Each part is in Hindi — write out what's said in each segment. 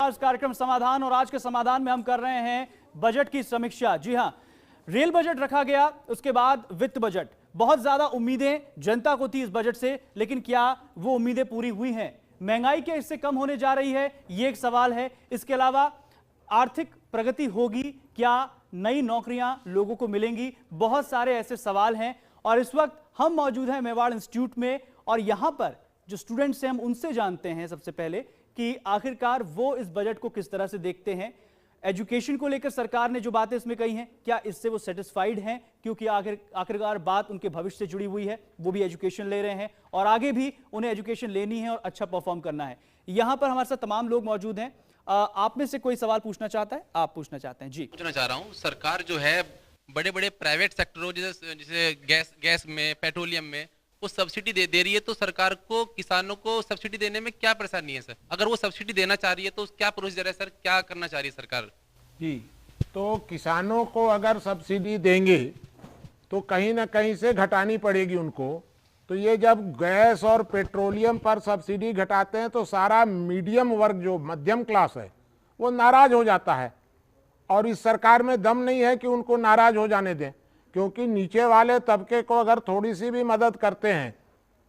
आज कार्यक्रम समाधान और आज के समाधान में हम कर रहे हैं बजट की समीक्षा। जी हां, रेल बजट रखा गया, उसके बाद वित्त बजट। बहुत ज्यादा उम्मीदें जनता को थी इस बजट से, लेकिन क्या वो उम्मीदें पूरी हुई हैं? महंगाई क्या इससे कम होने जा रही है, ये एक सवाल है। इसके अलावा आर्थिक प्रगति होगी क्या, नई नौकरियां लोगों को मिलेंगी, बहुत सारे ऐसे सवाल हैं। और इस वक्त हम मौजूद हैं मेवाड़ इंस्टीट्यूट में, और यहां पर जो स्टूडेंट्स हैं हम उनसे जानते हैं सबसे पहले कि आखिरकार वो इस बजट को किस तरह से देखते हैं। एजुकेशन को लेकर सरकार ने जो बातें इसमें कही हैं, क्या इससे वो सेटिस्फाइड हैं? क्योंकि आखिरकार बात उनके भविष्य से जुड़ी हुई है, वो भी एजुकेशन ले रहे हैं और आगे भी उन्हें एजुकेशन लेनी है और अच्छा परफॉर्म करना है। यहां पर हमारे साथ तमाम लोग मौजूद हैं। आप में से कोई सवाल पूछना चाहता है? आप पूछना चाहते हैं? जी, पूछना चाह रहा हूँ। सरकार जो है बड़े बड़े प्राइवेट सेक्टरों जैसे गैस में, पेट्रोलियम में वो सब्सिडी दे रही है, तो सरकार को किसानों को सब्सिडी देने में क्या परेशानी है सर? अगर वो सब्सिडी देना चाह रही है तो क्या प्रोसीजर है सर, क्या करना चाह रही है सरकार? जी, तो किसानों को अगर सब्सिडी देंगे तो कहीं ना कहीं से घटानी पड़ेगी उनको। तो ये जब गैस और पेट्रोलियम पर सब्सिडी घटाते हैं तो सारा मीडियम वर्ग, जो मध्यम क्लास है, वो नाराज हो जाता है। और इस सरकार में दम नहीं है कि उनको नाराज हो जाने दें, क्योंकि नीचे वाले तबके को अगर थोड़ी सी भी मदद करते हैं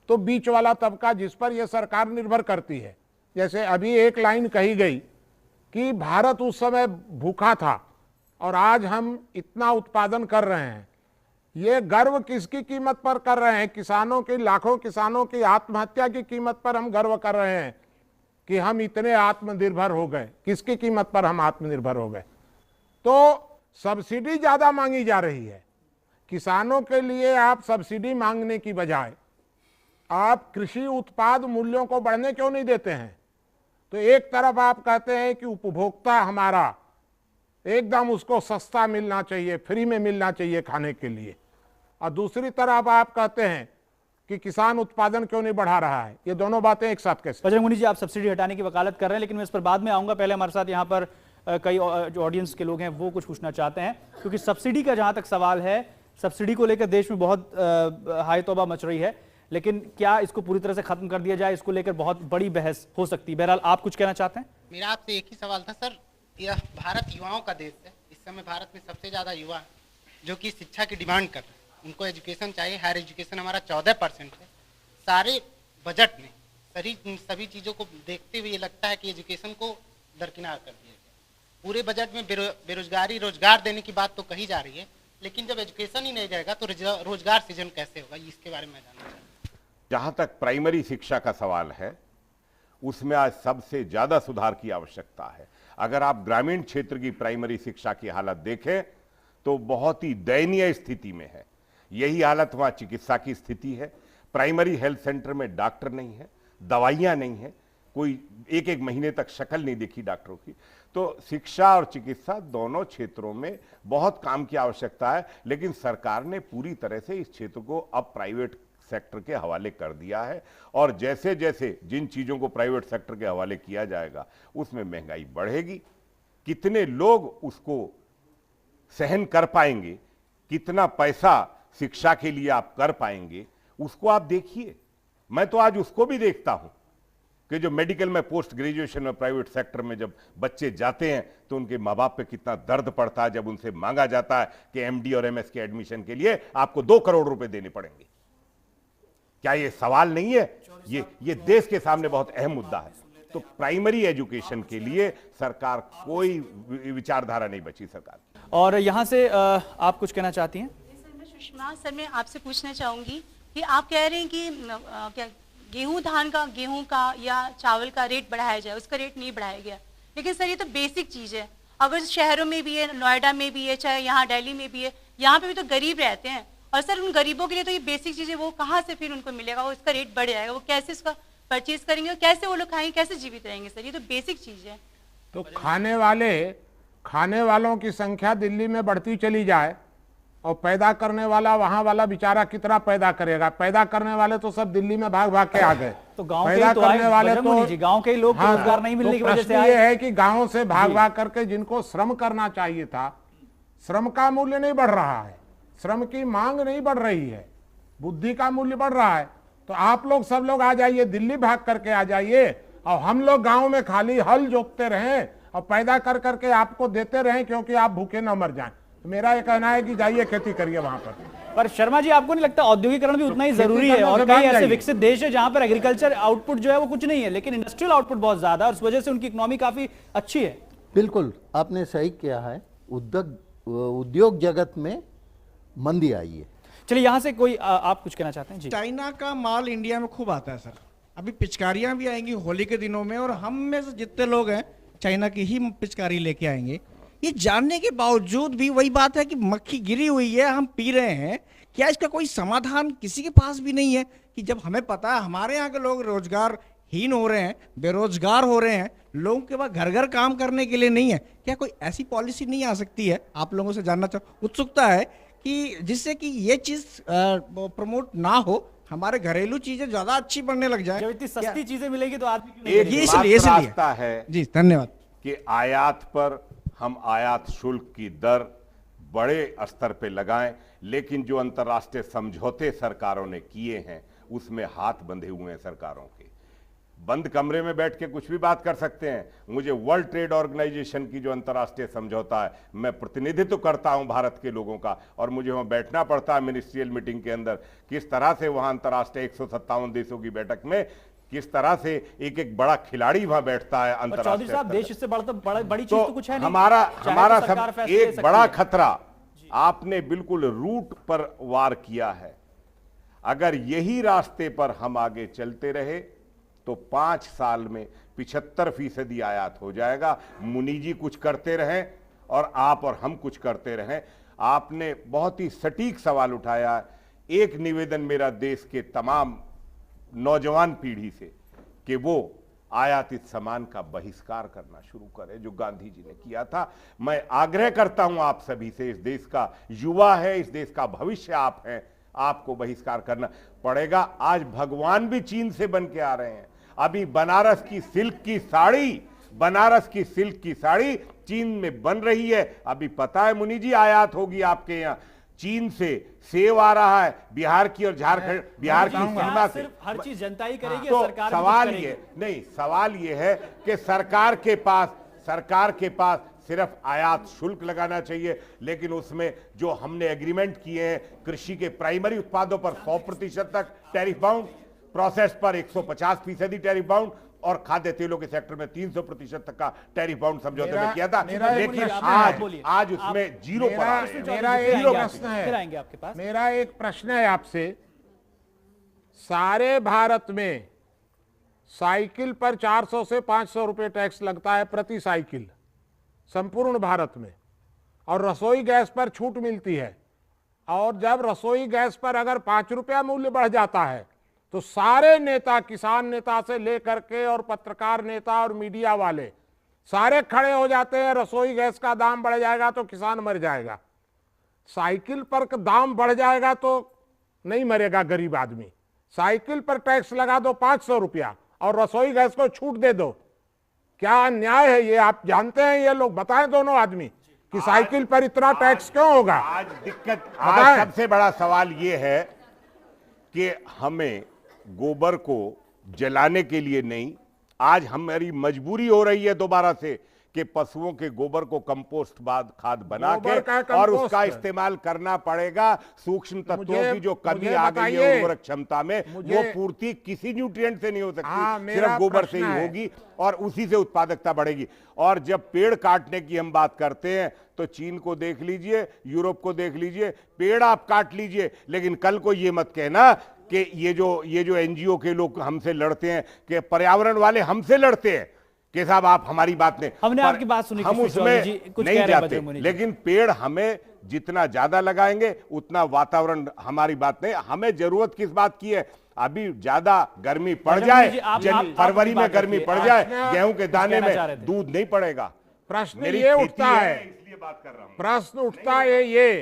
तो बीच वाला तबका, जिस पर यह सरकार निर्भर करती है, जैसे अभी एक लाइन कही गई कि भारत उस समय भूखा था और आज हम इतना उत्पादन कर रहे हैं। ये गर्व किसकी कीमत पर कर रहे हैं? किसानों की, लाखों किसानों की आत्महत्या की कीमत पर हम गर्व कर रहे हैं कि हम इतने आत्मनिर्भर हो गए। किसकी कीमत पर हम आत्मनिर्भर हो गए? तो सब्सिडी ज्यादा मांगी जा रही है। किसानों के लिए आप सब्सिडी मांगने की बजाय आप कृषि उत्पाद मूल्यों को बढ़ने क्यों नहीं देते हैं? तो एक तरफ आप कहते हैं कि उपभोक्ता हमारा एकदम उसको सस्ता मिलना चाहिए, फ्री में मिलना चाहिए खाने के लिए, और दूसरी तरफ आप कहते हैं कि किसान उत्पादन क्यों नहीं बढ़ा रहा है। ये दोनों बातें एक साथ कैसे? बजरंग मुनि जी, आप सब्सिडी हटाने की वकालत कर रहे हैं, लेकिन मैं इस पर बाद में आऊंगा। पहले हमारे साथ यहाँ पर कई जो ऑडियंस के लोग हैं वो कुछ पूछना चाहते हैं, क्योंकि सब्सिडी का जहां तक सवाल है, सब्सिडी को लेकर देश में बहुत हाय तौबा मच रही है, लेकिन क्या इसको पूरी तरह से खत्म कर दिया जाए, इसको लेकर बहुत बड़ी बहस हो सकती है। बहरहाल, आप कुछ कहना चाहते हैं? मेरा आपसे एक ही सवाल था सर। यह भारत युवाओं का देश है। इस समय भारत में सबसे ज्यादा युवा जो कि शिक्षा की डिमांड कर रहे हैं, उनको एजुकेशन चाहिए। हायर एजुकेशन हमारा 14% है। सारे बजट में सभी चीजों को देखते हुए ये लगता है कि एजुकेशन को दरकिनार कर दिया गया। पूरे बजट में बेरोजगारी, रोजगार देने की बात तो कही जा रही है, लेकिन जब एजुकेशन ही नहीं जाएगा तो रोजगार सृजन कैसे होगा? इसके बारे में जानना चाहता हूं। जहां तक प्राइमरी शिक्षा का सवाल है, उसमें आज सबसे ज्यादा सुधार की आवश्यकता है। अगर आप ग्रामीण क्षेत्र की प्राइमरी शिक्षा की हालत देखें तो बहुत ही दयनीय स्थिति में है। यही हालत वहां चिकित्सा की स्थिति है। प्राइमरी हेल्थ सेंटर में डॉक्टर नहीं है, दवाइयां नहीं है, कोई एक एक महीने तक शक्ल नहीं देखी डॉक्टरों की। तो शिक्षा और चिकित्सा दोनों क्षेत्रों में बहुत काम की आवश्यकता है, लेकिन सरकार ने पूरी तरह से इस क्षेत्र को अब प्राइवेट सेक्टर के हवाले कर दिया है। और जैसे जैसे जिन चीजों को प्राइवेट सेक्टर के हवाले किया जाएगा, उसमें महंगाई बढ़ेगी। कितने लोग उसको सहन कर पाएंगे, कितना पैसा शिक्षा के लिए आप कर पाएंगे, उसको आप देखिए। मैं तो आज उसको भी देखता हूं कि जो मेडिकल में, पोस्ट ग्रेजुएशन में, प्राइवेट सेक्टर में जब बच्चे जाते हैं तो उनके माँ बाप पे कितना दर्द पड़ता है जब उनसे मांगा जाता है कि एमडी और एमएस के एडमिशन के लिए आपको 2 करोड़ रुपए देने पड़ेंगे। क्या ये सवाल नहीं है? ये देश के सामने बहुत अहम मुद्दा है। तो प्राइमरी एजुकेशन के लिए सरकार कोई विचारधारा नहीं बची सरकार। और यहां से आप कुछ कहना चाहती हैं? सर, मैं सुषमा सर, मैं आपसे पूछना चाहूंगी कि आप कह रहे हैं कि क्या गेहूं का या चावल का रेट बढ़ाया जाए, उसका रेट नहीं बढ़ाया गया। लेकिन सर, ये तो बेसिक चीज है। अगर शहरों में भी है, नोएडा में भी है, चाहे यहाँ दिल्ली में भी है, यहाँ पे भी तो गरीब रहते हैं। और सर, उन गरीबों के लिए तो ये बेसिक चीजें, वो कहाँ से फिर उनको मिलेगा? वो इसका रेट बढ़ जाएगा, वो कैसे इसका परचेज करेंगे और कैसे वो लोग खाएंगे, कैसे जीवित रहेंगे? सर, ये तो बेसिक चीज है। तो खाने वालों की संख्या दिल्ली में बढ़ती चली जाए और पैदा करने वाला वहां वाला बेचारा कितना पैदा करेगा? पैदा करने वाले तो सब दिल्ली में भाग भाग के आ गए। तो गांव पैदा के तो करने वाले तो गांव के लोग हाँ, रोजगार नहीं मिलने की तो वजह से ये है कि गांव से भाग भाग करके जिनको श्रम करना चाहिए था, श्रम का मूल्य नहीं बढ़ रहा है, श्रम की मांग नहीं बढ़ रही है, बुद्धि का मूल्य बढ़ रहा है। तो आप लोग सब लोग आ जाइए, दिल्ली भाग करके आ जाइए, और हम लोग गांव में खाली हल जोतते रहें और पैदा कर करके आपको देते रहें क्योंकि आप भूखे ना मर जाएं। तो मेरा ये कहना है कि जाइए खेती करिए वहां पर शर्मा जी, आपको नहीं लगता औद्योगिकरण भी उतना ही जरूरी है? और कई ऐसे विकसित देश है जहां पर एग्रीकल्चर आउटपुट जो है वो कुछ नहीं है, लेकिन इंडस्ट्रियल आउटपुट बहुत ज्यादा है और उस वजह से उनकी इकोनॉमी काफी अच्छी है। बिल्कुल आपने सही किया है। उद्योग जगत में मंदी आई है। चलिए यहाँ से कोई आप कुछ कहना चाहते हैं? जी। चाइना का माल इंडिया में खूब आता है सर। अभी पिचकारियां भी आएंगी होली के दिनों में, और हम में से जितने लोग हैं चाइना की ही पिचकारी लेके आएंगे। ये जानने के बावजूद भी वही बात है कि मक्खी गिरी हुई है, हम पी रहे हैं। क्या इसका कोई समाधान किसी के पास भी नहीं है? कि जब हमें पता है हमारे यहाँ के लोग रोजगारहीन हो रहे हैं, बेरोजगार हो रहे हैं, लोगों के पास घर घर काम करने के लिए नहीं है, क्या कोई ऐसी पॉलिसी नहीं आ सकती है? आप लोगों से जानना उत्सुकता है कि जिससे कि ये चीज प्रमोट ना हो, हमारे घरेलू चीजें ज्यादा अच्छी बनने लग जाए। जब इतनी सस्ती चीजें मिलेगी तो आदमी क्यों नहीं एक खरीदेगा? बात रास्ता है जी धन्यवाद। कि आयात पर हम आयात शुल्क की दर बड़े स्तर पे लगाएं, लेकिन जो अंतर्राष्ट्रीय समझौते सरकारों ने किए हैं उसमें हाथ बंधे हुए हैं सरकारों के। बंद कमरे में बैठ के कुछ भी बात कर सकते हैं। मुझे वर्ल्ड ट्रेड ऑर्गेनाइजेशन की जो अंतर्राष्ट्रीय समझौता है, मैं प्रतिनिधित्व करता हूं भारत के लोगों का, और मुझे वहां बैठना पड़ता है मिनिस्ट्रियल मीटिंग के अंदर। किस तरह से वहां अंतर्राष्ट्रीय 157 देशों की बैठक में किस तरह से एक एक बड़ा खिलाड़ी वहां बैठता है चौधरी अंतर्राष्ट्रीय साहब, देश इससे बड़ी चीज तो कुछ है नहीं। हमारा चाहे तो सरकार सब फैसले ले एक सकती बड़ा है। खतरा आपने बिल्कुल रूट पर वार किया है। अगर यही रास्ते पर हम आगे चलते रहे तो 5 साल में 75% आयात हो जाएगा। मुनि जी कुछ करते रहें और आप और हम कुछ करते रहें। आपने बहुत ही सटीक सवाल उठाया। एक निवेदन मेरा देश के तमाम नौजवान पीढ़ी से कि वो आयातित सामान का बहिष्कार करना शुरू करे, जो गांधी जी ने किया था। मैं आग्रह करता हूं आप सभी से, इस देश का युवा है, इस देश का भविष्य आप हैं, आपको बहिष्कार करना पड़ेगा। आज भगवान भी चीन से बन के आ रहे हैं। अभी बनारस की सिल्क की साड़ी चीन में बन रही है। अभी पता है मुनि जी, आयात होगी आपके यहाँ। चीन से सेब आ रहा है बिहार की और झारखंड, बिहार की सीमा से। सिर्फ हर चीज जनता ही करेगी, तो सरकार सवाल ये है कि सरकार के पास सिर्फ आयात शुल्क लगाना चाहिए, लेकिन उसमें जो हमने एग्रीमेंट किए हैं, कृषि के प्राइमरी उत्पादों पर 100% तक टैरिफ बाउंड, प्रोसेस पर 150% टैरिफ बाउंड, और खाद्य तेलों के सेक्टर में 300% तक का टैरिफ बाउंड समझौते में किया था। लेकिन आज उसमें जीरो पर आ रहे हैं। मेरा एक प्रश्न है आपसे। सारे भारत में साइकिल पर 400 से 500 रुपए टैक्स लगता है प्रति साइकिल, संपूर्ण भारत में, और रसोई गैस पर छूट मिलती है। और जब रसोई गैस पर अगर 5 रुपया मूल्य बढ़ जाता है तो सारे नेता, किसान नेता से लेकर के और पत्रकार नेता और मीडिया वाले सारे खड़े हो जाते हैं, रसोई गैस का दाम बढ़ जाएगा तो किसान मर जाएगा, साइकिल पर दाम बढ़ जाएगा तो नहीं मरेगा गरीब आदमी। साइकिल पर टैक्स लगा दो 500 रुपया और रसोई गैस को छूट दे दो, क्या अन्याय है ये? आप जानते हैं ये लोग? बताएं दोनों आदमी कि साइकिल पर इतना टैक्स क्यों होगा? आज सबसे बड़ा सवाल ये है कि हमें गोबर को जलाने के लिए नहीं, आज हमारी मजबूरी हो रही है दोबारा से कि पशुओं के गोबर को कंपोस्ट बाद खाद बना के और उसका इस्तेमाल करना पड़ेगा। सूक्ष्म तत्वों की जो कमी आ गई है उर्वरक क्षमता में, वो पूर्ति किसी न्यूट्रिएंट से नहीं हो सकती, सिर्फ गोबर से ही होगी और उसी से उत्पादकता बढ़ेगी। और जब पेड़ काटने की हम बात करते हैं तो चीन को देख लीजिए, यूरोप को देख लीजिए, पेड़ आप काट लीजिए, लेकिन कल को ये मत कहना कि ये जो एनजीओ के लोग हमसे लड़ते हैं, कि पर्यावरण वाले हमसे लड़ते हैं कि साहब आप हमारी बात नहीं, हमने आपकी बात सुनी, हम उसमें नहीं जाते। लेकिन पेड़ हमें जितना ज्यादा लगाएंगे उतना वातावरण, हमारी बात नहीं, हमें जरूरत किस बात की है? अभी ज्यादा गर्मी पड़ जाए, फरवरी में गर्मी पड़ जाए, गेहूं के दाने में दूध नहीं पड़ेगा। प्रश्न ये उठता है, इसलिए बात कर रहा हूं। प्रश्न उठता है ये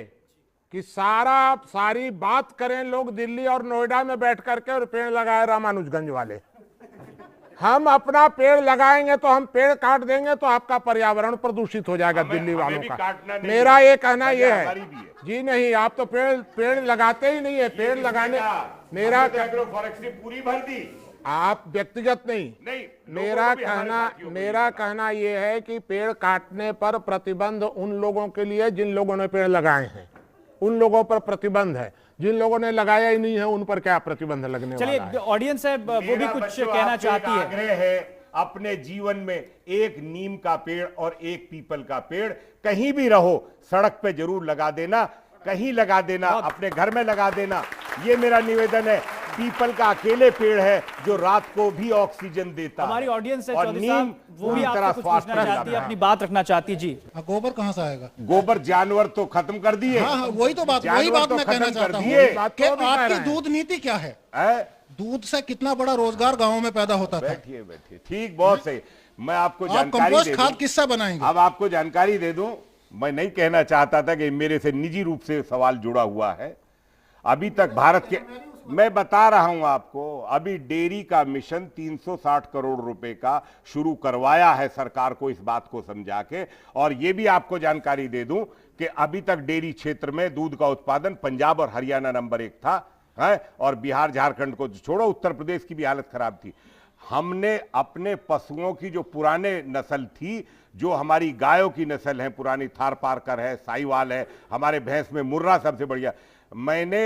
कि सारी बात करें लोग दिल्ली और नोएडा में बैठ करके और पेड़ लगाए रामानुजगंज वाले। हम अपना पेड़ लगाएंगे तो हम पेड़ काट देंगे तो आपका पर्यावरण प्रदूषित हो जाएगा दिल्ली वालों का। मेरा ये कहना ये है जी नहीं, आप तो पेड़ लगाते ही नहीं है। पेड़ लगाने, मेरा एग्रो फॉरेस्ट्री पूरी भर दी, आप व्यक्तिगत नहीं, मेरा कहना ये है कि पेड़ काटने पर प्रतिबंध उन लोगों के लिए जिन लोगों ने पेड़ लगाए हैं, उन लोगों पर प्रतिबंध है। जिन लोगों ने लगाया ही नहीं है उन पर क्या प्रतिबंध लगने वाला है? चलिए, ऑडियंस है वो भी कुछ कहना चाहती है। आग्रह है, अपने जीवन में एक नीम का पेड़ और एक पीपल का पेड़ कहीं भी रहो सड़क पे जरूर लगा देना, कहीं लगा देना, अपने घर में लगा देना, ये मेरा निवेदन है। पीपल का अकेले पेड़ है जो रात को भी ऑक्सीजन देता हमारी है। ऑडियंस है और चौधरी नीम साहब, वो भी पूरी तरह आपको कुछ स्वास्थ्य पूछना का चाहती है, लाभ अपनी बात रखना चाहती है जी। गोबर कहाँ से आएगा? गोबर जानवर तो खत्म कर दिए। हाँ, वही बात जानवर मैं कहना चाहता हूँ कि आपकी दूध नीति क्या है? दूध से कितना बड़ा रोजगार गाँव में पैदा होता था। बैठिए बैठिए, ठीक, बहुत सही। मैं आपको आप जानकारी कंपोस्ट दे खाद दूं। किससे बनाएंगे? अब आपको जानकारी दे दूं, मैं नहीं कहना चाहता था कि मेरे से निजी रूप से सवाल जुड़ा हुआ है। अभी तक भारत के, मैं बता रहा हूं आपको, अभी डेयरी का मिशन 360 करोड़ रुपए का शुरू करवाया है सरकार को, इस बात को समझा के। और यह भी आपको जानकारी दे दूं कि अभी तक डेयरी क्षेत्र में दूध का उत्पादन पंजाब और हरियाणा नंबर 1 था, है, और बिहार झारखंड को छोड़ो उत्तर प्रदेश की भी हालत खराब थी। हमने अपने पशुओं की जो पुराने नस्ल थी, जो हमारी गायों की नस्ल है, पुरानी थार पारकर है, साहिवाल है, हमारे भैंस में मुर्रा सबसे बढ़िया, मैंने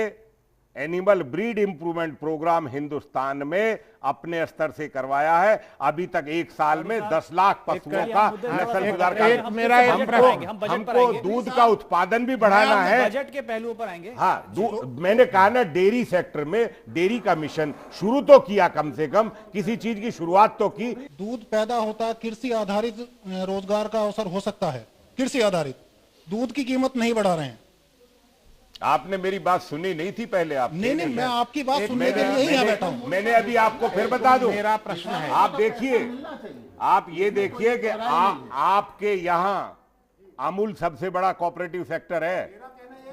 animal breed improvement programme Hindustan में अपने स्तर से करवाया है। अभी तक 1 साल में 10 लाख पशुओं का नस्ल सुधार का। हमको दूध का उत्पादन भी बढ़ाना है। बजट के पहलुओं पर आएंगे। हाँ, मैंने कहा ना, डेयरी सेक्टर में डेयरी का मिशन शुरू तो किया, कम से कम किसी चीज की शुरुआत तो की। दूध पैदा होता, कृषि आधारित रोजगार का अवसर हो सकता है। कृषि आधारित दूध की कीमत नहीं बढ़ा रहे हैं। आपने मेरी बात सुनी नहीं थी पहले? आप नहीं, मैं आपकी बात सुनने के लिए ही यहाँ बैठा हूँ। मैंने अभी आपको फिर बता दूं, मेरा प्रश्न है, आप देखिए, आप ये देखिए कि आपके यहाँ अमूल सबसे बड़ा कोऑपरेटिव सेक्टर है।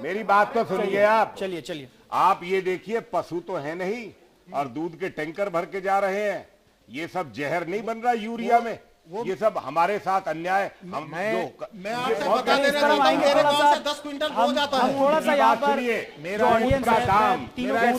मेरी बात तो सुनिए आप। चलिए आप ये देखिए, पशु तो है नहीं और दूध के टैंकर भर के जा रहे हैं। ये सब जहर नहीं बन रहा यूरिया में, ये सब हमारे साथ अन्याय। मैं आपसे बता देना चाहता हूं, मेरे गांव से 10 क्विंटल रोज आता है। थोड़ा सा यहाँ पर मेरा दूध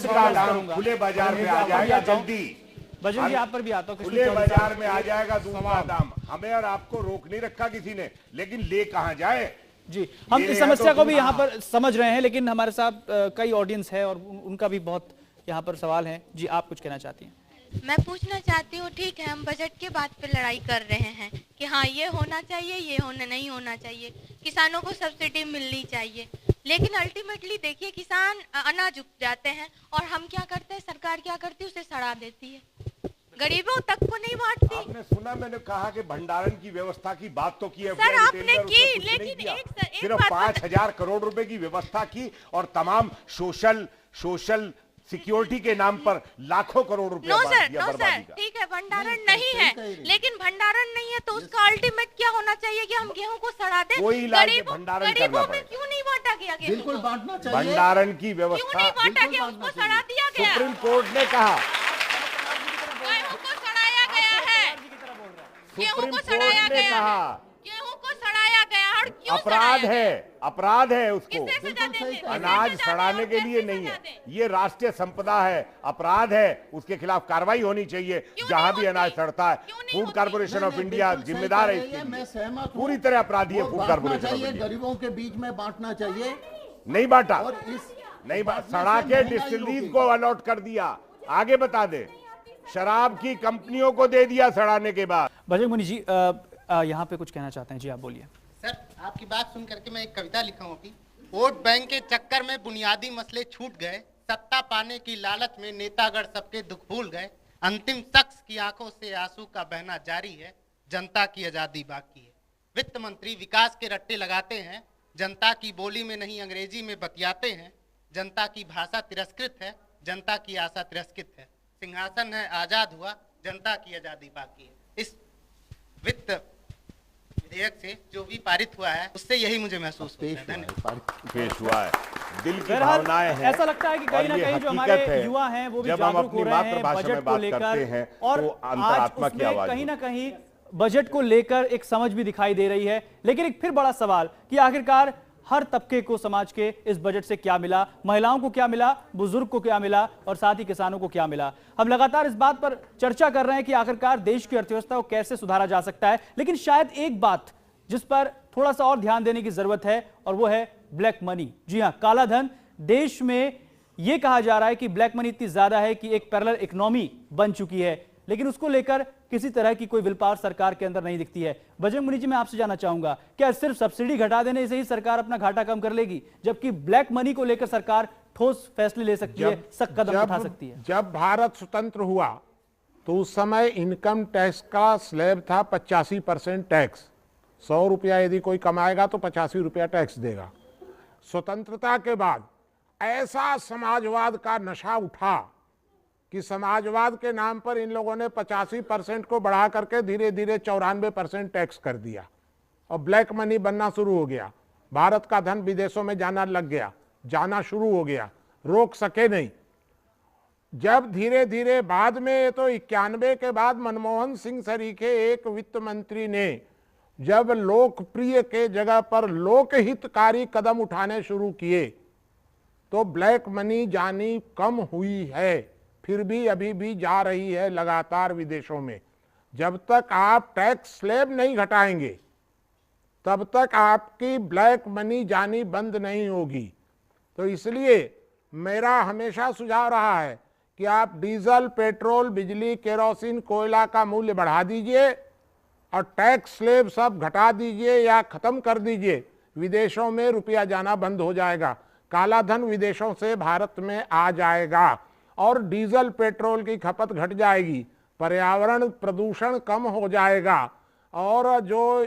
का दाम खुले बाजार में आ जाएगा जल्दी। बजट जी, आप पर भी आता हूँ। खुले बाजार में आ जाएगा दूध का दाम। हमें और आपको रोक नहीं रखा किसी ने, लेकिन ले कहां जाए जी? हम इस समस्या को भी यहाँ पर समझ रहे हैं, लेकिन हमारे साथ कई ऑडियंस है और उनका भी बहुत यहाँ पर सवाल है। जी, आप कुछ कहना चाहती हैं? मैं पूछना चाहती हूँ, ठीक है, हम बजट के बात पे लड़ाई कर रहे हैं कि हाँ ये होना चाहिए, ये नहीं होना चाहिए, किसानों को सब्सिडी मिलनी चाहिए, लेकिन अल्टीमेटली देखिए किसान अनाज उग जाते हैं और हम क्या करते हैं, सरकार क्या करती है, उसे सड़ा देती है, गरीबों तक को नहीं बांटती। आपने सुना, मैंने कहा कि भंडारण की व्यवस्था की बात तो की है सर, आपने की, लेकिन सिर्फ 5,000 करोड़ रुपए की व्यवस्था की और तमाम सोशल सिक्योरिटी के नाम पर लाखों करोड़ रुपए नो सर, ठीक है, भंडारण नहीं है, लेकिन भंडारण नहीं है तो उसका अल्टीमेट क्या होना चाहिए कि हम गेहूं को सड़ा दें? गरीबों में क्यों नहीं बांटा गया? बिल्कुल बांटना चाहिए। भंडारण की व्यवस्था क्यों नहीं बांटा गया? उसको सड़ा दिया गया। सुप्रीम कोर्ट ने कहा, गेहूं को सड़ाया गया है, गेहूं को सड़ाया गया है, गेहूं को सड़ाया गया और क्यों अपराध है उसको। अनाज सड़ाने के लिए नहीं है, ये राष्ट्रीय संपदा है, अपराध है, उसके खिलाफ कार्रवाई होनी चाहिए जहां भी अनाज सड़ता है। फूड कॉर्पोरेशन ऑफ इंडिया जिम्मेदार है इसके लिए, पूरी तरह अपराधी है फूड कॉर्पोरेशन ऑफ इंडिया। गरीबों के बीच में बांटना चाहिए, नहीं बांटा, नहीं सड़ा के डिस्टिलरीज को अलॉट कर दिया। आगे बता दे, शराब की कंपनियों को दे दिया सड़ाने के बाद। बजरंग मुनि जी यहाँ पे कुछ कहना चाहते हैं। जी, आप बोलिए। सर, आपकी बात सुन करके मैं एक कविता लिखा हूँ अभी। वोट बैंक के चक्कर में बुनियादी मसले छूट गए, सत्ता पाने की लालच में नेतागढ़ सबके दुख भूल गए, अंतिम शख्स की आंखों से आंसू का बहना जारी है, जनता की आजादी बाकी है। वित्त मंत्री विकास के रट्टे लगाते हैं, जनता की बोली में नहीं अंग्रेजी में बतियाते हैं, जनता की भाषा तिरस्कृत है, जनता की आशा तिरस्कृत है, सिंहासन है आजाद हुआ, जनता की आजादी बाकी है। इस वित्त विधेयक से जो भी पारित हुआ है उससे यही मुझे महसूस होता है। पेश हुआ है, दिल की भावनाएं हैं। ऐसा लगता है कि कहीं ना कहीं जो हमारे युवा हैं वो भी जागरूक हो रहे हैं बजट को लेकर, और आज उसमें कहीं ना कहीं बजट को लेकर एक समझ भी दिखाई दे रही है। लेकिन एक फिर बड़ा सवाल कि आखिरकार हर तबके को समाज के इस बजट से क्या मिला, महिलाओं को क्या मिला, बुजुर्ग को क्या मिला और साथ ही किसानों को क्या मिला। हम लगातार इस बात पर चर्चा कर रहे हैं कि आखिरकार देश की अर्थव्यवस्था को कैसे सुधारा जा सकता है, लेकिन शायद एक बात जिस पर थोड़ा सा और ध्यान देने की जरूरत है और वो है ब्लैक मनी। जी हां, काला धन। देश में यह कहा जा रहा है कि ब्लैक मनी इतनी ज्यादा है कि एक पैरेलल इकोनॉमी बन चुकी है, लेकिन उसको लेकर किसी तरह की कोई विल पावर सरकार के अंदर नहीं दिखती है। बजरंग मुनि जी, मैं आपसे जानना चाहूंगा, क्या सिर्फ सब्सिडी घटा देने से ही सरकार अपना घाटा कम कर लेगी, जबकि ब्लैक मनी को लेकर सरकार ठोस फैसले ले सकती है, सख्त कदम उठा सकती है? जब भारत स्वतंत्र हुआ तो उस समय इनकम टैक्स का स्लैब था 85% टैक्स। 100 रुपया यदि कोई कमाएगा तो 85 रुपया टैक्स देगा। स्वतंत्रता के बाद ऐसा समाजवाद का नशा उठा कि समाजवाद के नाम पर इन लोगों ने 85% को बढ़ा करके धीरे धीरे 94% टैक्स कर दिया और ब्लैक मनी बनना शुरू हो गया। भारत का धन विदेशों में जाना शुरू हो गया, रोक सके नहीं। जब धीरे धीरे बाद में तो 91 के बाद मनमोहन सिंह सरीखे एक वित्त मंत्री ने जब लोकप्रिय के जगह पर लोकहितकारी कदम उठाने शुरू किए तो ब्लैक मनी जानी कम हुई है, फिर भी अभी भी जा रही है लगातार विदेशों में। जब तक आप टैक्स स्लैब नहीं घटाएंगे तब तक आपकी ब्लैक मनी जानी बंद नहीं होगी। तो इसलिए मेरा हमेशा सुझाव रहा है कि आप डीजल, पेट्रोल, बिजली, केरोसिन, कोयला का मूल्य बढ़ा दीजिए और टैक्स स्लैब सब घटा दीजिए या खत्म कर दीजिए। विदेशों में रुपया जाना बंद हो जाएगा, काला धन विदेशों से भारत में आ जाएगा और डीजल पेट्रोल की खपत घट जाएगी, पर्यावरण प्रदूषण कम हो जाएगा और जो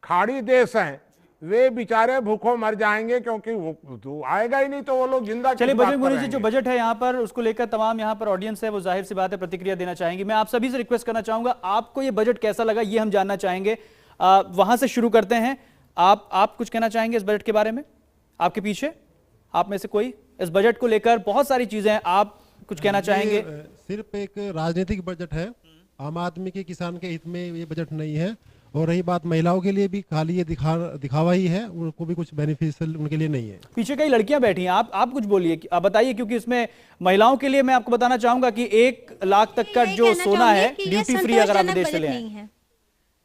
खाड़ी देश हैं वे बेचारे भूखों मर जाएंगे, क्योंकि वो तो आएगा ही नहीं तो वो लोग जिंदा। चलिए बजरंग मुनि जी, जो बजट है यहाँ पर उसको लेकर तमाम यहाँ पर ऑडियंस है वो जाहिर सी बात है प्रतिक्रिया देना चाहेंगे। मैं आप सभी से रिक्वेस्ट करना चाहूंगा, आपको ये बजट कैसा लगा ये हम जानना चाहेंगे। वहां से शुरू करते हैं। आप कुछ कहना चाहेंगे इस बजट के बारे में? आपके पीछे आप में से कोई इस बजट को लेकर बहुत सारी चीजें हैं, आप कुछ कहना चाहेंगे? सिर्फ एक राजनीतिक बजट है, आम आदमी के, किसान के हित में ये बजट नहीं है। और रही बात महिलाओं के लिए भी खाली ये दिखावा ही है, उनको भी कुछ बेनिफिशियल उनके लिए नहीं है। पीछे कई लड़कियां बैठी हैं, आप कुछ बोलिए, आप बताइए, क्योंकि इसमें महिलाओं के लिए मैं आपको बताना चाहूंगा कि 1 लाख तक का जो सोना है ड्यूटी फ्री अगर आप विदेश से ले आए,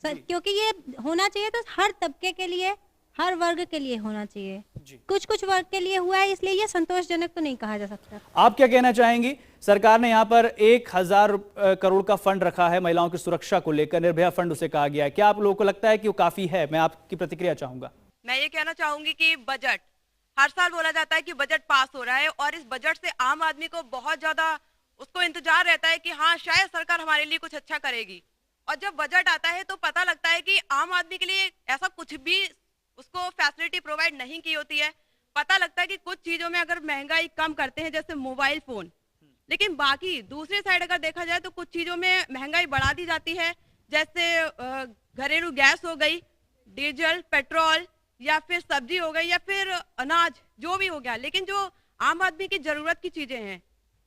क्योंकि ये होना चाहिए तो हर तबके के लिए, हर वर्ग के लिए होना चाहिए। कुछ वर्ग के लिए हुआ है, इसलिए ये संतोषजनक तो नहीं कहा जा सकता। आप क्या कहना चाहेंगी? सरकार ने यहाँ पर 1000 करोड़ का फंड रखा है महिलाओं की सुरक्षा को लेकर, निर्भया फंड उसे कहा गया है। क्या आप लोगों को लगता है कि वो काफी है? मैं आपकी प्रतिक्रिया चाहूंगा। मैं ये कहना चाहूंगी कि बजट हर साल बोला जाता है कि बजट पास हो रहा है और इस बजट से आम आदमी को बहुत ज्यादा उसको इंतजार रहता है कि हाँ शायद सरकार हमारे लिए कुछ अच्छा करेगी। और जब बजट आता है तो पता लगता है कि आम आदमी के लिए ऐसा कुछ भी उसको फैसिलिटी प्रोवाइड नहीं की होती है। पता लगता है कि कुछ चीजों में अगर महंगाई कम करते हैं जैसे मोबाइल फोन, लेकिन बाकी दूसरे साइड अगर देखा जाए तो कुछ चीजों में महंगाई बढ़ा दी जाती है, जैसे घरेलू गैस हो गई, डीजल, पेट्रोल या फिर सब्जी हो गई या फिर अनाज, जो भी हो गया। लेकिन जो आम आदमी की जरूरत की चीजें हैं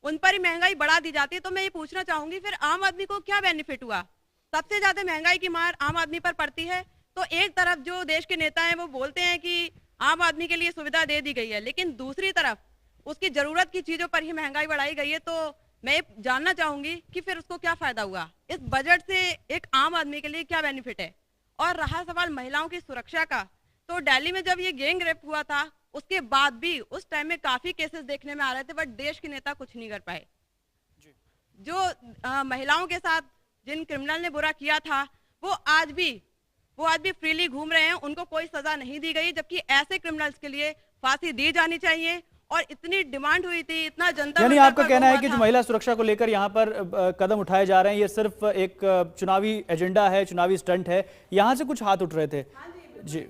उन पर ही महंगाई बढ़ा दी जाती है। तो मैं ये पूछना चाहूंगी फिर आम आदमी को क्या बेनिफिट हुआ? सबसे ज्यादा महंगाई की मार आम आदमी पर पड़ती है। तो एक तरफ जो देश के नेता हैं वो बोलते हैं कि आम आदमी के लिए सुविधा दे दी गई है, लेकिन दूसरी तरफ उसकी जरूरत की चीजों पर ही महंगाई बढ़ाई गई है। तो मैं जानना चाहूंगी कि फिर उसको क्या फायदा हुआ? इस बजट से एक आम आदमी के लिए क्या बेनिफिट है? और रहा सवाल महिलाओं की सुरक्षा का, तो दिल्ली में जब ये गैंग रेप हुआ था उसके बाद भी उस टाइम में काफी केसेस देखने में आ रहे थे, बट देश के नेता कुछ नहीं कर पाए। जो महिलाओं के साथ जिन क्रिमिनल ने बुरा किया था वो आज भी फ्रीली घूम रहे हैं, उनको कोई सजा नहीं दी गई, जबकि ऐसे क्रिमिनल्स के लिए फांसी दी जानी चाहिए। और इतनी डिमांड हुई थी, इतना जनता, यानी आपका कहना है कि जो महिला सुरक्षा को लेकर यहाँ पर कदम उठाए जा रहे हैं ये सिर्फ एक चुनावी एजेंडा है, चुनावी स्टंट है, यहाँ से कुछ हाथ उठ रहे थे? जी,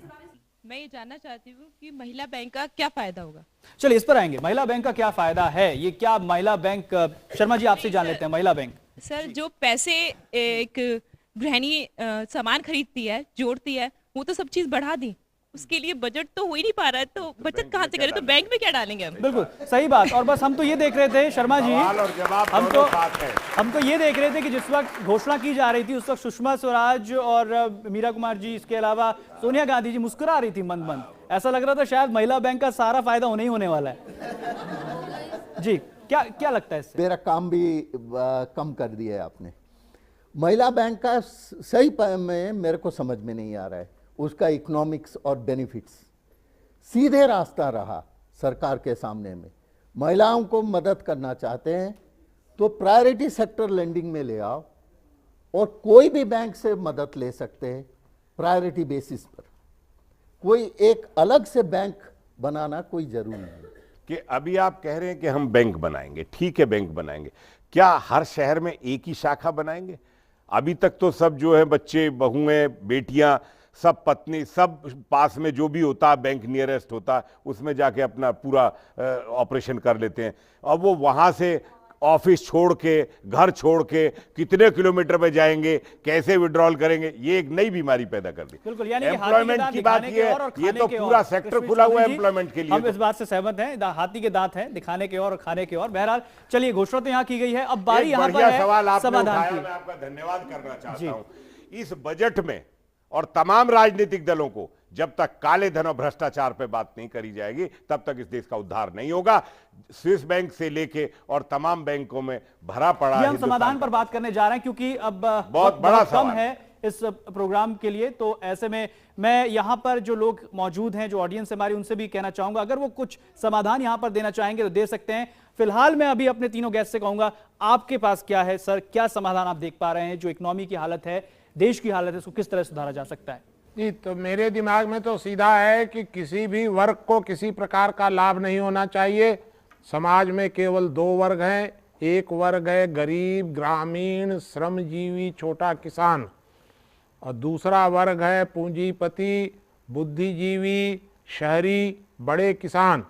मैं ये जानना चाहती हूँ कि महिला बैंक का क्या फायदा होगा? चलिए इस पर आएंगे, महिला बैंक का क्या फायदा है, ये क्या महिला बैंक, शर्मा जी आपसे जान लेते हैं। महिला बैंक सर, जो पैसे एक गृहिणी सामान खरीदती है, जोड़ती है, वो तो सब चीज बढ़ा दी, उसके लिए बजट तो हो ही नहीं पा रहा है, तो बचत कहाँ से करें? तो बैंक में क्या डालेंगे हम? बिल्कुल सही बात। और बस हम तो ये देख रहे थे शर्मा जी, हम तो ये देख रहे थे कि जिस वक्त घोषणा की जा रही थी उस वक्त सुषमा स्वराज और मीरा कुमार जी, इसके अलावा सोनिया गांधी जी मुस्कुरा रही थी मंद मंद, ऐसा लग रहा था शायद महिला बैंक का सारा फायदा होने ही होने वाला है। जी, क्या लगता है इससे? मेरा काम भी कम कर दिया है आपने। महिला बैंक का सही में मेरे को समझ में नहीं आ रहा है, उसका इकोनॉमिक्स और बेनिफिट्स। सीधे रास्ता रहा सरकार के सामने में, महिलाओं को मदद करना चाहते हैं तो प्रायोरिटी सेक्टर लेंडिंग में ले आओ, और कोई भी बैंक से मदद ले सकते हैं प्रायोरिटी बेसिस पर। कोई एक अलग से बैंक बनाना कोई जरूरी नहीं कि अभी आप कह रहे हैं कि हम बैंक बनाएंगे, ठीक है बैंक बनाएंगे, क्या हर शहर में एक ही शाखा बनाएंगे? अभी तक तो सब जो है बच्चे, बहुएं, बेटियां, सब पत्नी, सब पास में जो भी होता है बैंक नियरेस्ट होता है उसमें जाके अपना पूरा ऑपरेशन कर लेते हैं। अब वो वहां से ऑफिस छोड़ के, घर छोड़ के कितने किलोमीटर पे जाएंगे, कैसे विड्रॉल करेंगे, ये एक नई बीमारी पैदा कर दी। बिल्कुल, यानी एम्प्लॉयमेंट की बात ये तो पूरा सेक्टर खुला हुआ है एम्प्लॉयमेंट के लिए। हम इस बात से सहमत हैं, हाथी के दांत हैं, दिखाने के और खाने के और। बहरहाल चलिए, घोषणा तो यहाँ की गई है, अब बारी यहाँ पर है सवाल आपने समाधान उठाया, की। मैं आपका धन्यवाद करना चाहता हूं। इस बजट में और तमाम राजनीतिक दलों को जब तक काले धन और भ्रष्टाचार पे बात नहीं करी जाएगी तब तक इस देश का उद्धार नहीं होगा। स्विस बैंक से लेके और तमाम बैंकों में भरा पड़ा है। हम समाधान पर बात करने जा रहे हैं क्योंकि अब बहुत बड़ा कम है इस प्रोग्राम के लिए, तो ऐसे में मैं यहां पर जो लोग मौजूद हैं, जो ऑडियंस हमारी, उनसे भी कहना चाहूंगा अगर वो कुछ समाधान यहां पर देना चाहेंगे तो दे सकते हैं। फिलहाल मैं अभी अपने तीनों गेस्ट से कहूंगा, आपके पास क्या है सर, क्या समाधान आप देख पा रहे हैं? जो इकोनॉमी की हालत है, देश की हालत है, उसको किस तरह सुधारा जा सकता है? जी, तो मेरे दिमाग में तो सीधा है कि किसी भी वर्ग को किसी प्रकार का लाभ नहीं होना चाहिए। समाज में केवल दो वर्ग हैं, एक वर्ग है गरीब, ग्रामीण, श्रमजीवी, छोटा किसान, और दूसरा वर्ग है पूंजीपति, बुद्धिजीवी, शहरी, बड़े किसान।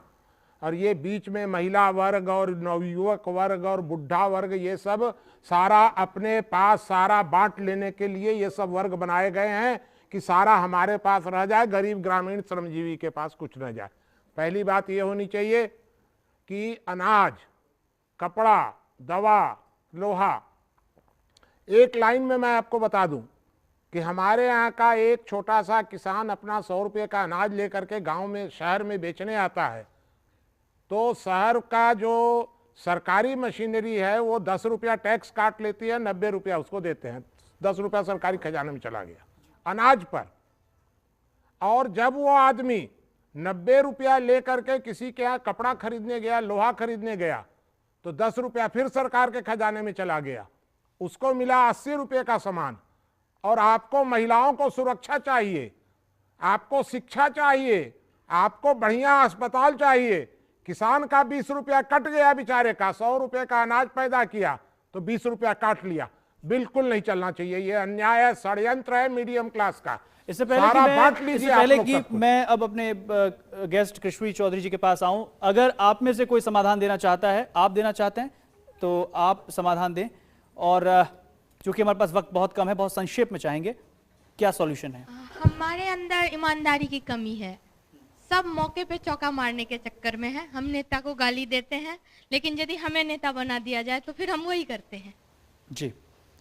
और ये बीच में महिला वर्ग और नवयुवक वर्ग और बुढ़ा वर्ग, ये सब सारा अपने पास सारा बांट लेने के लिए ये सब वर्ग बनाए गए हैं कि सारा हमारे पास रह जाए, गरीब, ग्रामीण, श्रमजीवी के पास कुछ न जाए। पहली बात ये होनी चाहिए कि अनाज, कपड़ा, दवा, लोहा, एक लाइन में मैं आपको बता दूं कि हमारे यहाँ का एक छोटा सा किसान अपना 100 रुपये का अनाज लेकर के गांव में, शहर में बेचने आता है, तो शहर का जो सरकारी मशीनरी है वो 10 रुपया टैक्स काट लेती है, 90 रुपया उसको देते हैं, 10 रुपया सरकारी खजाने में चला गया अनाज पर। और जब वो आदमी 90 रुपया लेकर के किसी के यहाँ कपड़ा खरीदने गया, लोहा खरीदने गया, तो 10 रुपया फिर सरकार के खजाने में चला गया, उसको मिला 80 रुपये का सामान। और आपको महिलाओं को सुरक्षा चाहिए, आपको शिक्षा चाहिए, आपको बढ़िया अस्पताल चाहिए। किसान का 20 रुपया कट गया बेचारे का, 100 रुपये का अनाज पैदा किया तो 20 रुपया काट लिया। बिल्कुल नहीं चलना चाहिए, ये अन्याय है, षड्यंत्र है मीडियम क्लास का। इससे पहले कि मैं अब अपने गेस्ट कृष्वी चौधरी जी के पास आऊं, अगर आप में से कोई समाधान देना चाहता है, आप देना चाहते हैं तो आप समाधान दें। और चूंकि हमारे पास वक्त बहुत कम है, बहुत संक्षेप में चाहेंगे, क्या सॉल्यूशन है? हमारे अंदर ईमानदारी की कमी है, सब मौके पे चौका मारने के चक्कर में है। हम नेता को गाली देते हैं, लेकिन यदि हमें नेता बना दिया जाए तो फिर हम वही करते हैं। जी,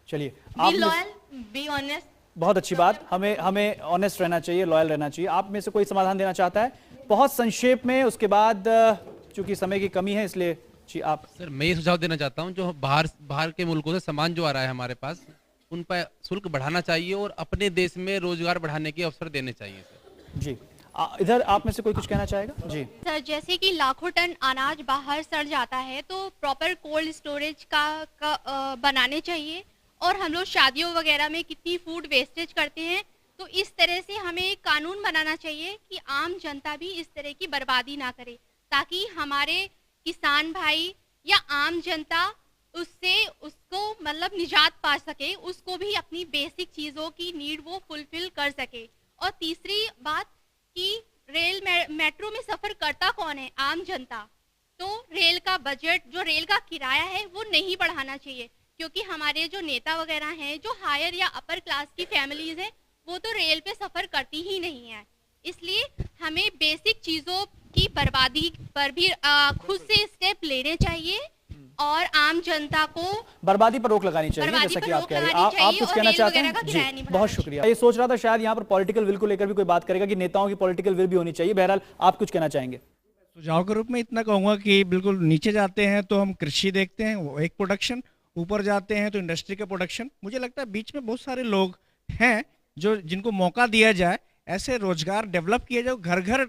चलिए, बी लॉयल, बी ऑनेस्ट। बहुत अच्छी बात, हमें ऑनेस्ट रहना चाहिए, लॉयल रहना चाहिए। आप में से कोई समाधान देना चाहता है बहुत संक्षेप में? उसके बाद चूंकि समय की कमी है इसलिए जी आप। सर, मैं ये सुझाव देना चाहता हूँ, जो बाहर के मुल्कों से सामान जो आ रहा है हमारे पास, उन पर शुल्क बढ़ाना चाहिए और अपने देश में रोजगार बढ़ाने के अवसर देने चाहिए सर। जी, इधर आप में से कोई कुछ कहना चाहेगा? जी सर, जैसे कि लाखों टन अनाज बाहर सड़ जाता है तो प्रॉपर कोल्ड स्टोरेज का बनाने चाहिए। और हम लोग शादियों वगैरह में कितनी फूड वेस्टेज करते हैं, तो इस तरह से हमें एक कानून बनाना चाहिए कि आम जनता भी इस तरह की बर्बादी ना करे, ताकि हमारे किसान भाई या आम जनता उसको मतलब निजात पा सके, उसको भी अपनी बेसिक चीज़ों की नीड वो फुलफिल कर सके। और तीसरी बात कि मेट्रो में सफ़र करता कौन है? आम जनता। तो रेल का बजट, जो रेल का किराया है वो नहीं बढ़ाना चाहिए, क्योंकि हमारे जो नेता वगैरह हैं, जो हायर या अपर क्लास की फैमिलीज हैं, वो तो रेल पे सफ़र करती ही नहीं है। इसलिए हमें बेसिक चीज़ों की बर्बादी पर भी खुद से स्टेप लेने चाहिए और आम जनता को बर्बादी पर रोक लगानी चाहिए, जैसा कि आप कह रहे हैं। आप कुछ कहना चाहते हैं? जी, बहुत शुक्रिया। ये सोच रहा था शायद यहाँ पर पॉलिटिकल विल को लेकर भी कोई बात करेगा कि नेताओं की पॉलिटिकल विल भी होनी चाहिए। बहरहाल आप कुछ कहना चाहेंगे? सुझाव के रूप में इतना कहूंगा कि बिल्कुल नीचे जाते हैं तो हम कृषि देखते हैं, वो एक प्रोडक्शन, ऊपर जाते हैं तो इंडस्ट्री का प्रोडक्शन। मुझे लगता है बीच में बहुत सारे लोग हैं जो जिनको मौका दिया जाए, ऐसे रोजगार डेवलप किया जाए, घर घर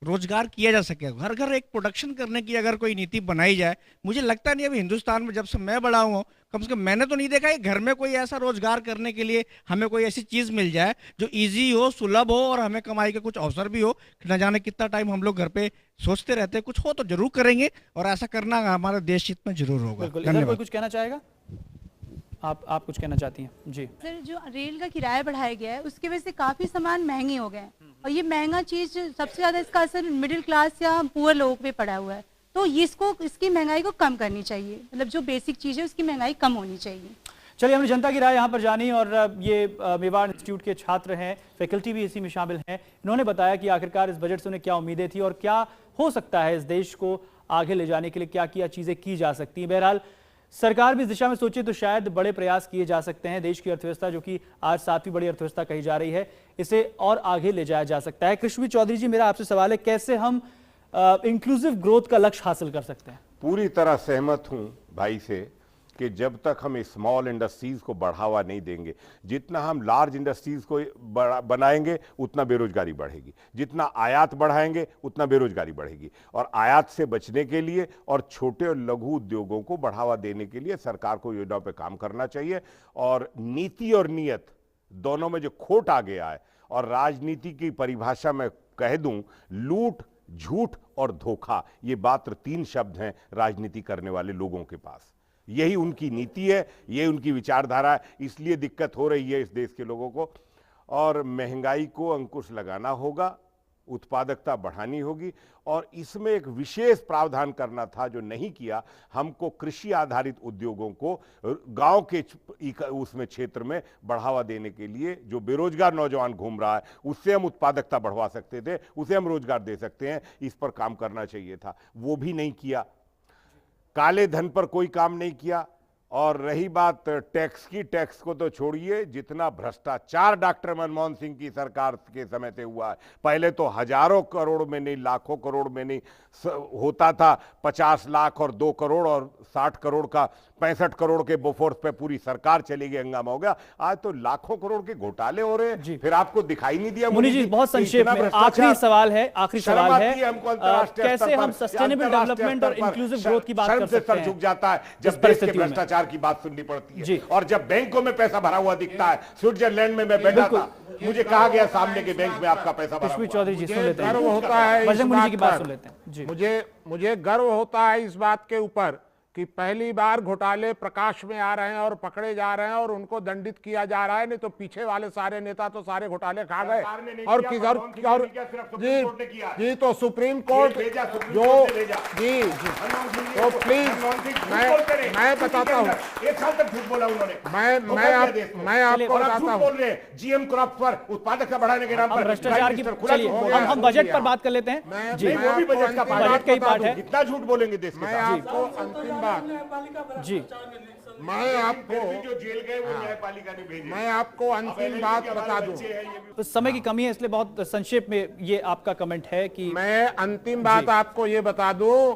रोजगार किया जा सके, घर घर एक प्रोडक्शन करने की अगर कोई नीति बनाई जाए। मुझे लगता नहीं अभी हिंदुस्तान में जब से मैं बड़ा हूँ, कम से कम मैंने तो नहीं देखा है घर में कोई ऐसा रोजगार करने के लिए हमें कोई ऐसी चीज मिल जाए जो इजी हो, सुलभ हो और हमें कमाई के कुछ अवसर भी हो। न जाने कितना टाइम हम लोग घर पे सोचते रहते हैं, कुछ हो तो जरूर करेंगे और ऐसा करना हमारे देश हित में जरूर होगा। कोई कुछ कहना चाहेगा? आप कुछ कहना चाहती हैं? जी सर, जो रेल का किराया बढ़ाया गया है उसकी वजह से काफी सामान महंगे हो गए हैं और ये महंगा चीज सबसे ज्यादा इसका असर मिडिल क्लास या पुअर लोगों पे पड़ा हुआ है। तो इसकी महंगाई को कम करनी चाहिए, मतलब जो बेसिक चीज है उसकी महंगाई कम होनी चाहिए। चलिए, हमने जनता की राय यहाँ पर जानी और ये मेवाड़ इंस्टीट्यूट के छात्र हैं, फैकल्टी भी इसी में शामिल हैं। इन्होंने बताया कि आखिरकार इस बजट से उन्हें क्या उम्मीदें थी और क्या हो सकता है इस देश को आगे ले जाने के लिए क्या क्या चीजें की जा सकती हैं। बहरहाल सरकार भी इस दिशा में सोचे तो शायद बड़े प्रयास किए जा सकते हैं। देश की अर्थव्यवस्था जो कि आज 7वीं बड़ी अर्थव्यवस्था कही जा रही है, इसे और आगे ले जाया जा सकता है। कृष्णवी चौधरी जी, मेरा आपसे सवाल है, कैसे हम इंक्लूसिव ग्रोथ का लक्ष्य हासिल कर सकते हैं? पूरी तरह सहमत हूं भाई से कि जब तक हम स्मॉल इंडस्ट्रीज को बढ़ावा नहीं देंगे, जितना हम लार्ज इंडस्ट्रीज को बनाएंगे उतना बेरोजगारी बढ़ेगी, जितना आयात बढ़ाएंगे उतना बेरोजगारी बढ़ेगी। और आयात से बचने के लिए और छोटे और लघु उद्योगों को बढ़ावा देने के लिए सरकार को योजनाओं पर काम करना चाहिए। और नीति और नीयत दोनों में जो खोट आ गया है, और राजनीति की परिभाषा में कह दूं, लूट, झूठ और धोखा, ये मात्र 3 शब्द हैं राजनीति करने वाले लोगों के पास। यही उनकी नीति है, ये उनकी विचारधारा है, इसलिए दिक्कत हो रही है इस देश के लोगों को। और महंगाई को अंकुश लगाना होगा, उत्पादकता बढ़ानी होगी और इसमें एक विशेष प्रावधान करना था जो नहीं किया। हमको कृषि आधारित उद्योगों को गांव के उसमें क्षेत्र में बढ़ावा देने के लिए, जो बेरोजगार नौजवान घूम रहा है उससे हम उत्पादकता बढ़वा सकते थे, उसे हम रोजगार दे सकते हैं, इस पर काम करना चाहिए था, वो भी नहीं किया। काले धन पर कोई काम नहीं किया। और रही बात टैक्स की, टैक्स को तो छोड़िए, जितना भ्रष्टाचार डॉक्टर मनमोहन सिंह की सरकार के समय से हुआ है, पहले तो हजारों करोड़ में नहीं, लाखों करोड़ में नहीं होता था, 50 लाख और 2 करोड़ और 60 करोड़ का 65 करोड़ के बोफोर्स पे पूरी सरकार चली गई, हंगामा हो गया। आज तो लाखों करोड़ के घोटाले हो रहे हैं, फिर आपको दिखाई नहीं दिया? मुनि जी, बहुत संक्षेप में आखिरी सवाल है, कैसे हम सस्टेनेबल डेवलपमेंट और इंक्लूसिव ग्रोथ की बात कर सकते हैं? झुक जाता है जब देश के भ्रष्टाचार की बात सुननी पड़ती है। और जब बैंकों में पैसा भरा हुआ दिखता है, स्विट्जरलैंड में मैं बैठा था, मुझे कहा गया सामने के बैंक में आपका पैसा भरा हुआ। चौधरी जी, सुन लेते हैं, गर्व होता है मुनि जी की बात सुन लेते हैं। मुझे गर्व होता है इस बात के ऊपर कि पहली बार घोटाले प्रकाश में आ रहे हैं और पकड़े जा रहे हैं और उनको दंडित किया जा रहा है। नहीं तो पीछे वाले सारे नेता तो सारे घोटाले खा गए। और जी तो सुप्रीम कोर्ट जो जी तो प्लीज मैं बताता हूँ, मैं आपको बताता हूँ, जीएम क्रॉप पर उत्पादकता बढ़ाने के नाम पर भ्रष्टाचार की, चलिए हम बजट पर बात कर लेते हैं। जी, वो भी बजट का बजट का ही पार्ट है। कितना झूठ बोलेंगे देश के? मैं आपको अंतिम जी, मैं आपको जो जेल गए वो न्यायपालिका ने भेजे। मैं आपको अंतिम बात बता दूं, तो समय की कमी है इसलिए बहुत संक्षेप में ये आपका कमेंट है कि मैं अंतिम बात आपको ये बता दूं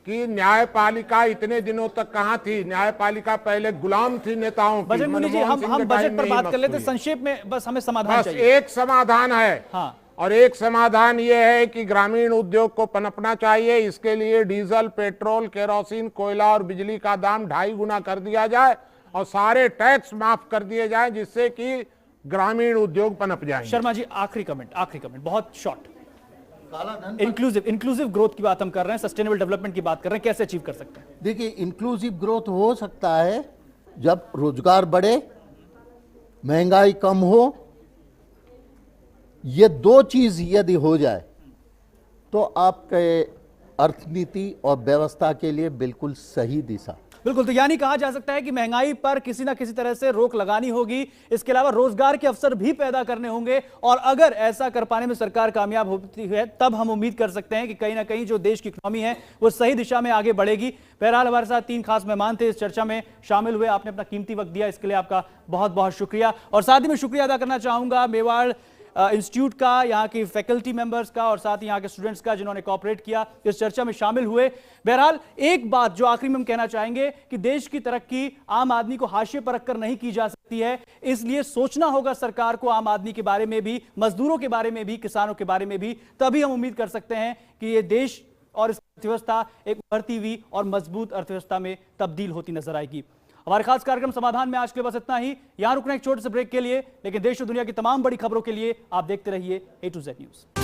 कि न्यायपालिका इतने दिनों तक कहां थी? न्यायपालिका पहले गुलाम थी नेताओं की। मुनि जी, हम बजट पर बात कर लेते संक्षेप में, बस हमें समाधान चाहिए। एक समाधान है, हाँ, और एक समाधान यह है कि ग्रामीण उद्योग को पनपना चाहिए। इसके लिए डीजल, पेट्रोल, केरोसिन, कोयला और बिजली का दाम 2.5 गुना कर दिया जाए और सारे टैक्स माफ कर दिए जाए, जिससे कि ग्रामीण उद्योग पनप जाएंगे। शर्मा जी, आखिरी कमेंट बहुत शॉर्ट। इंक्लूसिव ग्रोथ की बात हम कर रहे हैं, सस्टेनेबल डेवलपमेंट की बात कर रहे हैं, कैसे अचीव कर सकते हैं? देखिए, इंक्लूसिव ग्रोथ हो सकता है जब रोजगार बढ़े, महंगाई कम हो। ये 2 चीज यदि हो जाए तो आपके अर्थनीति और व्यवस्था के लिए बिल्कुल सही दिशा। बिल्कुल, तो यानी कहा जा सकता है कि महंगाई पर किसी ना किसी तरह से रोक लगानी होगी, इसके अलावा रोजगार के अवसर भी पैदा करने होंगे, और अगर ऐसा कर पाने में सरकार कामयाब होती है तब हम उम्मीद कर सकते हैं कि कहीं ना कहीं जो देश की इकोनॉमी है वो सही दिशा में आगे बढ़ेगी। बहरहाल हमारे साथ 3 खास मेहमान थे, इस चर्चा में शामिल हुए, आपने अपना कीमती वक्त दिया, इसके लिए आपका बहुत बहुत शुक्रिया। और साथ ही मैं शुक्रिया अदा करना चाहूंगा मेवाड़ इंस्टीट्यूट का, यहाँ की फैकल्टी मेंबर्स का और साथ ही यहाँ के स्टूडेंट्स का जिन्होंने कोऑपरेट किया, इस चर्चा में शामिल हुए। बहरहाल एक बात जो आखिरी में हम कहना चाहेंगे कि देश की तरक्की आम आदमी को हाशिए पर रखकर नहीं की जा सकती है, इसलिए सोचना होगा सरकार को आम आदमी के बारे में भी, मजदूरों के बारे में भी, किसानों के बारे में भी, तभी हम उम्मीद कर सकते हैं कि ये देश और इस अर्थव्यवस्था एक उभरती हुई और मजबूत अर्थव्यवस्था में तब्दील होती नजर आएगी। हमारे खास कार्यक्रम समाधान में आज के लिए बस इतना ही। यहां रुकना एक छोटे से ब्रेक के लिए, लेकिन देश और दुनिया की तमाम बड़ी खबरों के लिए आप देखते रहिए A to Z न्यूज।